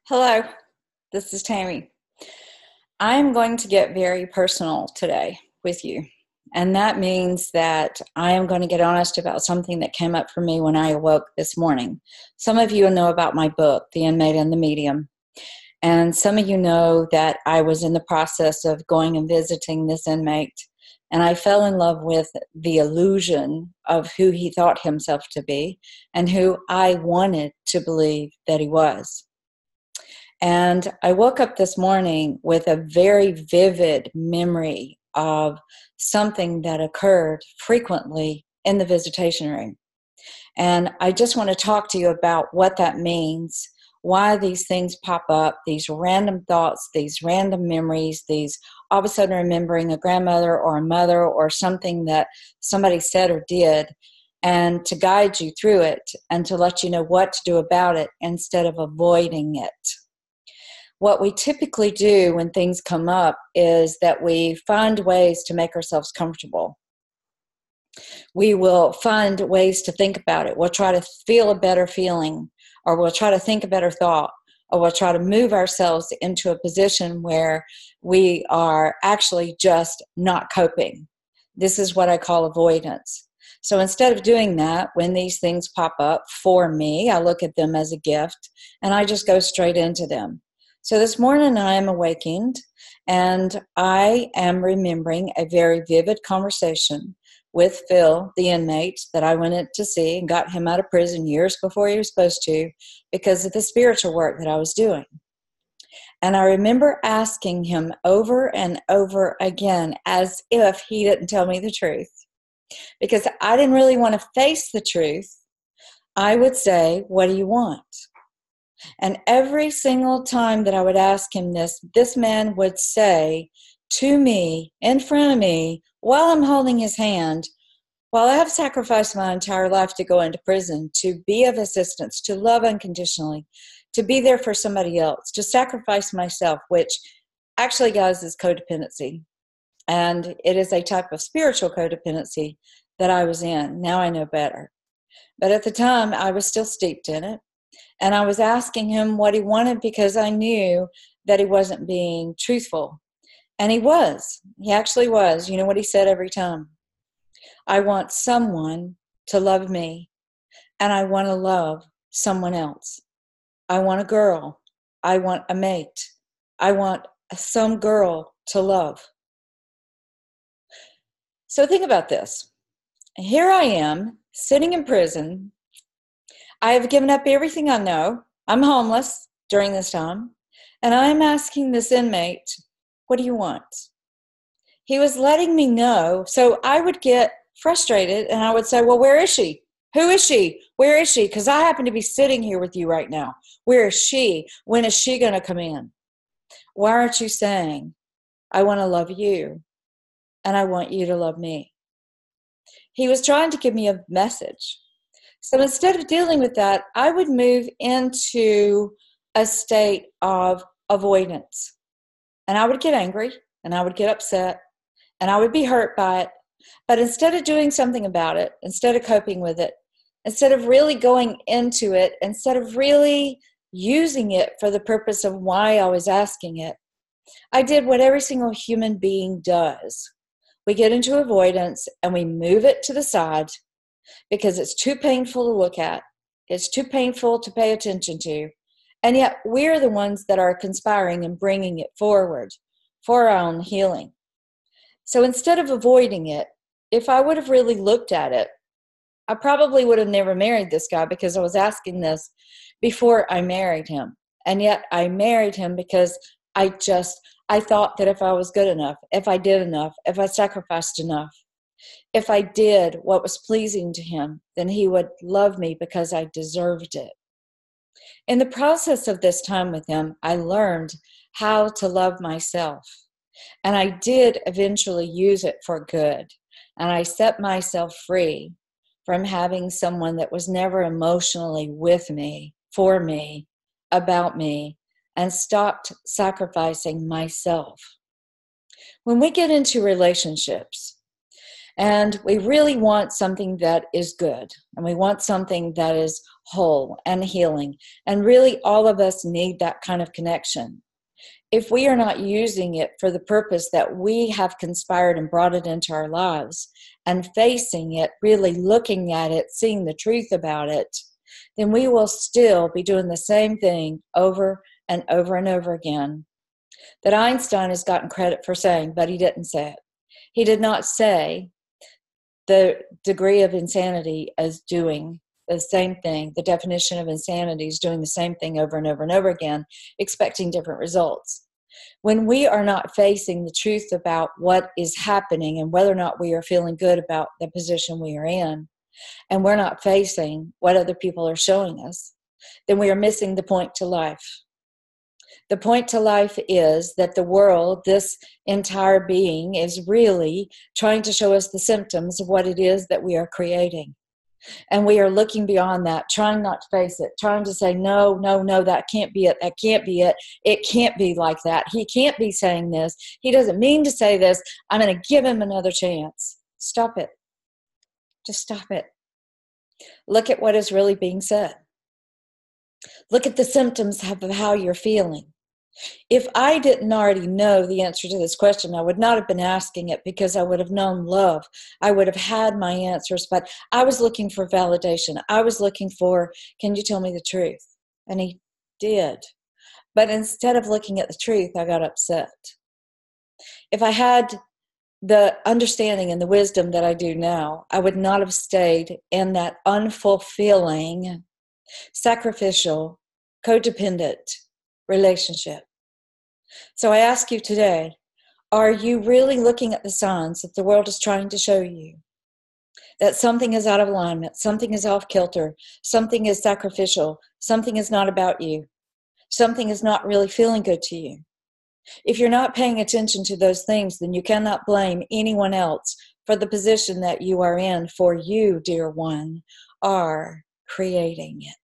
Hello, this is Tammy. I'm going to get very personal today with you. And that means that I am going to get honest about something that came up for me when I awoke this morning. Some of you know about my book, The Inmate and the Medium. And some of you know that I was in the process of going and visiting this inmate. And I fell in love with the illusion of who he thought himself to be and who I wanted to believe that he was. And I woke up this morning with a very vivid memory of something that occurred frequently in the visitation room. And I just want to talk to you about what that means, why these things pop up, these random thoughts, these random memories, these all of a sudden remembering a grandmother or a mother or something that somebody said or did, and to guide you through it and to let you know what to do about it instead of avoiding it. What we typically do when things come up is that we find ways to make ourselves comfortable. We will find ways to think about it. We'll try to feel a better feeling, or we'll try to think a better thought, or we'll try to move ourselves into a position where we are actually just not coping. This is what I call avoidance. So instead of doing that, when these things pop up for me, I look at them as a gift and I just go straight into them. So this morning I am awakened and I am remembering a very vivid conversation with Phil, the inmate that I went in to see and got him out of prison years before he was supposed to because of the spiritual work that I was doing. And I remember asking him over and over again as if he didn't tell me the truth. Because I didn't really want to face the truth, I would say, "What do you want?" And every single time that I would ask him this man would say to me, in front of me, while I'm holding his hand, "While I have sacrificed my entire life to go into prison, to be of assistance, to love unconditionally, to be there for somebody else, to sacrifice myself," which actually, guys, is codependency. And it is a type of spiritual codependency that I was in. Now I know better. But at the time, I was still steeped in it. And I was asking him what he wanted because I knew that he wasn't being truthful. And he was. He actually was. You know what he said every time? "I want someone to love me, and I want to love someone else. I want a girl. I want a mate. I want some girl to love." So think about this. Here I am, sitting in prison. I have given up everything I know. I'm homeless during this time. And I'm asking this inmate, "What do you want?" He was letting me know. So I would get frustrated and I would say, "Well, where is she? Who is she? Where is she? Because I happen to be sitting here with you right now. Where is she? When is she going to come in? Why aren't you saying, 'I want to love you and I want you to love me'?" He was trying to give me a message. So instead of dealing with that, I would move into a state of avoidance. And I would get angry and I would get upset and I would be hurt by it. But instead of doing something about it, instead of coping with it, instead of really going into it, instead of really using it for the purpose of why I was asking it, I did what every single human being does. We get into avoidance and we move it to the side because it's too painful to look at. It's too painful to pay attention to. And yet we're the ones that are conspiring and bringing it forward for our own healing. So instead of avoiding it, if I would have really looked at it, I probably would have never married this guy because I was asking this before I married him. And yet I married him because I thought that if I was good enough, if I did enough, if I sacrificed enough, if I did what was pleasing to him, then he would love me because I deserved it. In the process of this time with him, I learned how to love myself. And I did eventually use it for good. And I set myself free from having someone that was never emotionally with me, for me, about me, and stopped sacrificing myself. When we get into relationships, and we really want something that is good, and we want something that is whole and healing. And really, all of us need that kind of connection. If we are not using it for the purpose that we have conspired and brought it into our lives, and facing it, really looking at it, seeing the truth about it, then we will still be doing the same thing over and over and over again. That Einstein has gotten credit for saying, but he didn't say it. He did not say the degree of insanity as doing the same thing. The definition of insanity is doing the same thing over and over and over again, expecting different results. When we are not facing the truth about what is happening and whether or not we are feeling good about the position we are in, and we're not facing what other people are showing us, then we are missing the point to life. The point to life is that the world, this entire being, is really trying to show us the symptoms of what it is that we are creating. And we are looking beyond that, trying not to face it, trying to say, no, that can't be it. That can't be it. It can't be like that. He can't be saying this. He doesn't mean to say this. I'm going to give him another chance. Stop it. Just stop it. Look at what is really being said. Look at the symptoms of how you're feeling. If I didn't already know the answer to this question, I would not have been asking it, because I would have known love. I would have had my answers, but I was looking for validation. I was looking for, can you tell me the truth? And he did. But instead of looking at the truth, I got upset. If I had the understanding and the wisdom that I do now, I would not have stayed in that unfulfilling, sacrificial, codependent relationship. So I ask you today, are you really looking at the signs that the world is trying to show you? That something is out of alignment, something is off kilter, something is sacrificial, something is not about you, something is not really feeling good to you. If you're not paying attention to those things, then you cannot blame anyone else for the position that you are in, for you, dear one, are creating it.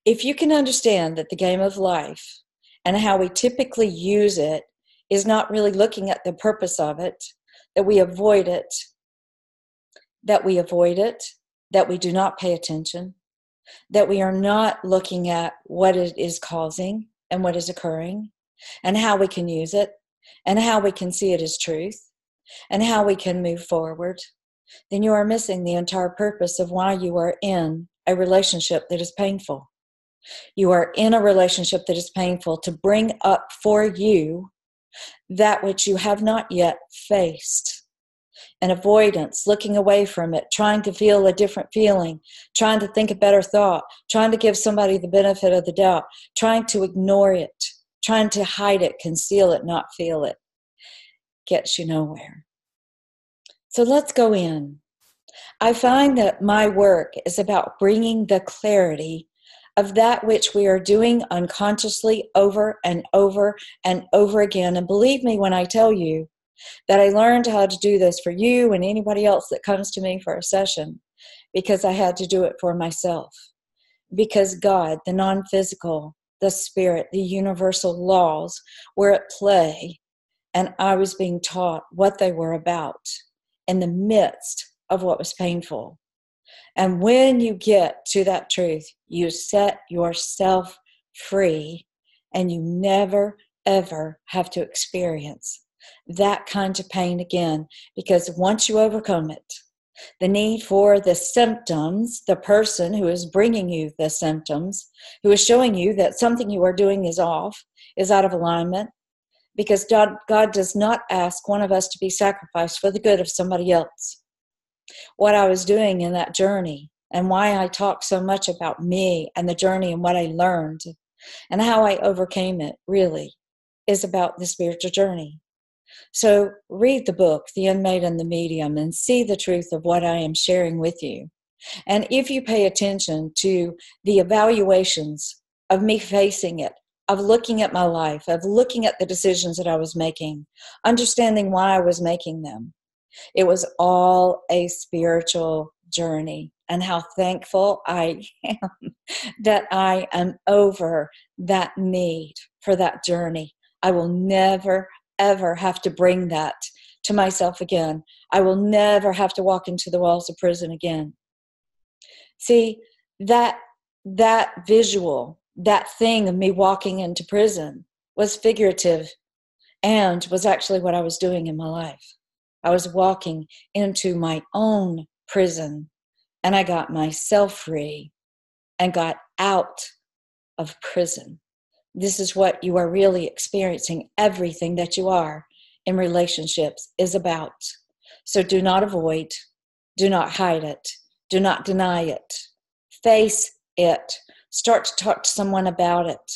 If you can understand that the game of life and how we typically use it is not really looking at the purpose of it, that we avoid it, that we do not pay attention, that we are not looking at what it is causing and what is occurring, and how we can use it, and how we can see it as truth, and how we can move forward, then you are missing the entire purpose of why you are in a relationship that is painful. You are in a relationship that is painful to bring up for you that which you have not yet faced. An avoidance, looking away from it, trying to feel a different feeling, trying to think a better thought, trying to give somebody the benefit of the doubt, trying to ignore it, trying to hide it, conceal it, not feel it, gets you nowhere. So let's go in. I find that my work is about bringing the clarity of that which we are doing unconsciously over and over and over again. And believe me when I tell you that I learned how to do this for you and anybody else that comes to me for a session, because I had to do it for myself. Because God, the non-physical, the spirit, the universal laws were at play, and I was being taught what they were about in the midst of what was painful. And when you get to that truth, you set yourself free, and you never, ever have to experience that kind of pain again. Because once you overcome it, the need for the symptoms, the person who is bringing you the symptoms, who is showing you that something you are doing is off, is out of alignment, because God does not ask one of us to be sacrificed for the good of somebody else. What I was doing in that journey, and why I talk so much about me and the journey and what I learned and how I overcame it, really is about the spiritual journey. So read the book, The Unmade and the Medium, and see the truth of what I am sharing with you. And if you pay attention to the evaluations of me facing it, of looking at my life, of looking at the decisions that I was making, understanding why I was making them, it was all a spiritual journey. And how thankful I am that I am over that need for that journey. I will never, ever have to bring that to myself again. I will never have to walk into the walls of prison again. See, That that visual, that thing of me walking into prison was figurative and was actually what I was doing in my life. I was walking into my own prison, and I got myself free and got out of prison. This is what you are really experiencing. Everything that you are in relationships is about. So do not avoid, do not hide it, do not deny it. Face it. Start to talk to someone about it.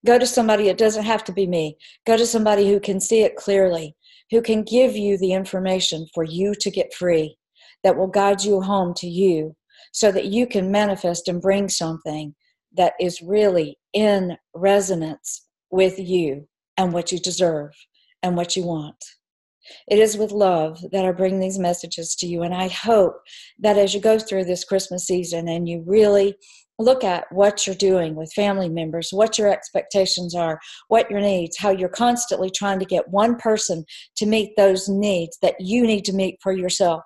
Go to somebody, it doesn't have to be me. Go to somebody who can see it clearly, who can give you the information for you to get free, that will guide you home to you so that you can manifest and bring something that is really in resonance with you and what you deserve and what you want. It is with love that I bring these messages to you, and I hope that as you go through this Christmas season and you really look at what you're doing with family members, what your expectations are, what your needs, how you're constantly trying to get one person to meet those needs that you need to meet for yourself,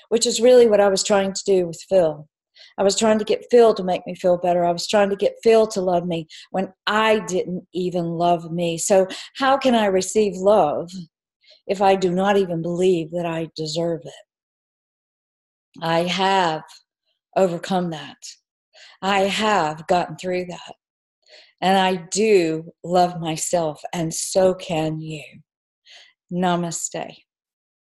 which is really what I was trying to do with Phil. I was trying to get Phil to make me feel better. I was trying to get Phil to love me when I didn't even love me. So how can I receive love if I do not even believe that I deserve it? I have overcome that. I have gotten through that. And I do love myself, and so can you. Namaste.